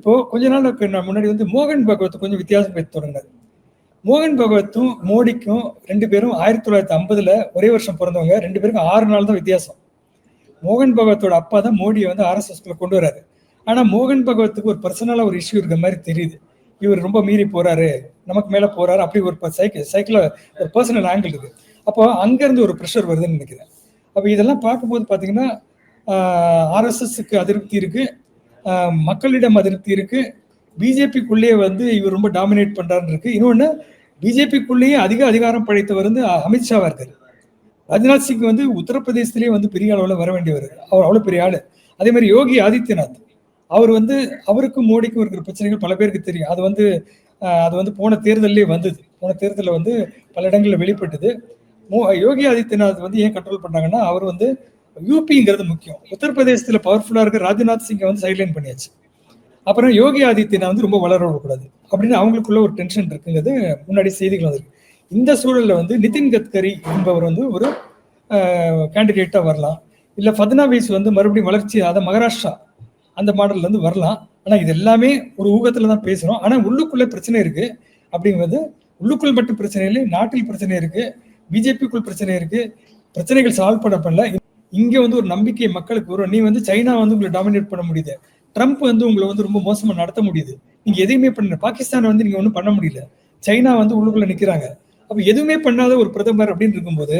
இப்போ கொஞ்ச நாளுக்கு நான் முன்னாடி வந்து மோகன் பகவத் கொஞ்சம் வித்தியாசம் பேச தொடங்கினார். மோகன் பகவத்தும் மோடிக்கும் 2 பேரும் 1950ல ஒரே வருஷம் பிறந்தவங்க. 2 பேருக்கும் 6 நாள் தான் வித்தியாசம். மோகன் பகவத்தோட அப்பா தான் மோடியை வந்து ஆர்எஸ்எஸ்குள்ள கொண்டு வராரு. ஆனா மோகன் பகவத்துக்கு ஒரு பர்சனலா ஒரு இஷ்யூ இருக்க மாதிரி தெரியுது. இவர் ரொம்ப மீறி போறாரு, நமக்கு மேல போறாரு, அப்படி ஒரு சைக்கிள் ஒரு பர்சனல் ஆங்கிள் இருக்கு. அப்போ அங்கிருந்து ஒரு ப்ரெஷர் வருதுன்னு நினைக்கிறேன். அப்போ இதெல்லாம் பார்க்கும்போது பார்த்தீங்கன்னா ஆர்எஸ்எஸ்க்கு அதிருப்தி இருக்கு, மக்களிடம் அதிருப்தி இருக்கு, பிஜேபிக்குள்ளேயே வந்து இவர் ரொம்ப டாமினேட் பண்றாருன்னு இருக்கு. இன்னொன்று, பிஜேபிக்குள்ளேயே அதிகாரம் படைத்தவர் வந்து அமித்ஷாவா இருக்காரு. ராஜ்நாத் சிங் வந்து உத்தரப்பிரதேசத்திலேயே வந்து பெரிய அளவில் வர வேண்டியவர், அவர் அவ்வளோ பெரிய ஆளு. அதே மாதிரி யோகி ஆதித்யநாத், அவர் வந்து அவருக்கும் மோடிக்கும் இருக்கிற பிரச்சனைகள் பல பேருக்கு தெரியும். அது வந்து போன தேர்தலே வந்தது. போன தேர்தலில் வந்து பல இடங்களில் வெளிப்பட்டது. யோகி ஆதித்யநாத் வந்து ஏன் கண்ட்ரோல் பண்ணாங்கன்னா, அவர் வந்து யூபிங்கிறது முக்கியம். உத்தரப்பிரதேசத்தில் பவர்ஃபுல்லாக இருக்க ராஜ்நாத் சிங்கை வந்து சைட்லைன் பண்ணியாச்சு. அப்புறம் யோகி ஆதித்யநாத் வந்து ரொம்ப வளர விடக்கூடாது அப்படின்னு அவங்களுக்குள்ள ஒரு டென்ஷன் இருக்குங்கிறது முன்னாடி செய்திகள் வந்திருக்கு. இந்த சூழலில் வந்து நிதின் கட்கரி என்பவர் வந்து ஒரு கேண்டிடேட்டாக வரலாம். இல்லை ஃபட்னாவிஸ் வந்து மறுபடியும் வளர்ச்சி, அதை மகாராஷ்டிரா அந்த மாடல்ல இருந்து வரலாம். ஆனால் இது எல்லாமே ஒரு ஊகத்தில் தான் பேசுகிறோம். ஆனால் உள்ளுக்குள்ளே பிரச்சனை இருக்கு. அப்படிங்கிறது உள்ளுக்குள் மட்டும் பிரச்சனை இல்லை, நாட்டில் பிரச்சனை இருக்கு, பிஜேபிக்குள் பிரச்சனை இருக்கு. பிரச்சனைகள் சால்வ் பண்ணல. இங்கே வந்து ஒரு நம்பிக்கை மக்களுக்கு வரும். நீ வந்து சைனா வந்து உங்களை டாமினேட் பண்ண முடியுது, ட்ரம்ப் வந்து உங்களை வந்து ரொம்ப மோசமாக நடத்த முடியுது, நீங்க எதுவுமே பண்ணல, பாகிஸ்தான் வந்து நீங்க ஒன்றும் பண்ண முடியல, சைனா வந்து உள்ளுக்குள்ள நிற்கிறாங்க. அப்போ எதுவுமே பண்ணாத ஒரு பிரதமர் அப்படின்னு இருக்கும்போது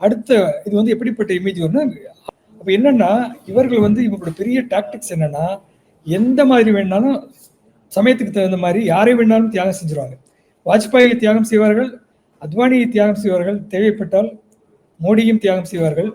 அடுத்த இது வந்து எப்படிப்பட்ட இமேஜ் வரும்னா, அப்போ என்னன்னா இவர்கள் வந்து இவங்களோட பெரிய டாக்டிக்ஸ் என்னன்னா, எந்த மாதிரி வேணாலும் சமயத்துக்கு தகுந்த மாதிரி யாரை வேணாலும் தியாகம் செஞ்சிருவாங்க. வாஜ்பாயை தியாகம் செய்வார்கள், அத்வானியை தியாகம் செய்வார்கள், தேவைப்பட்டால் மோடியும் தியாகம் செய்வார்கள்.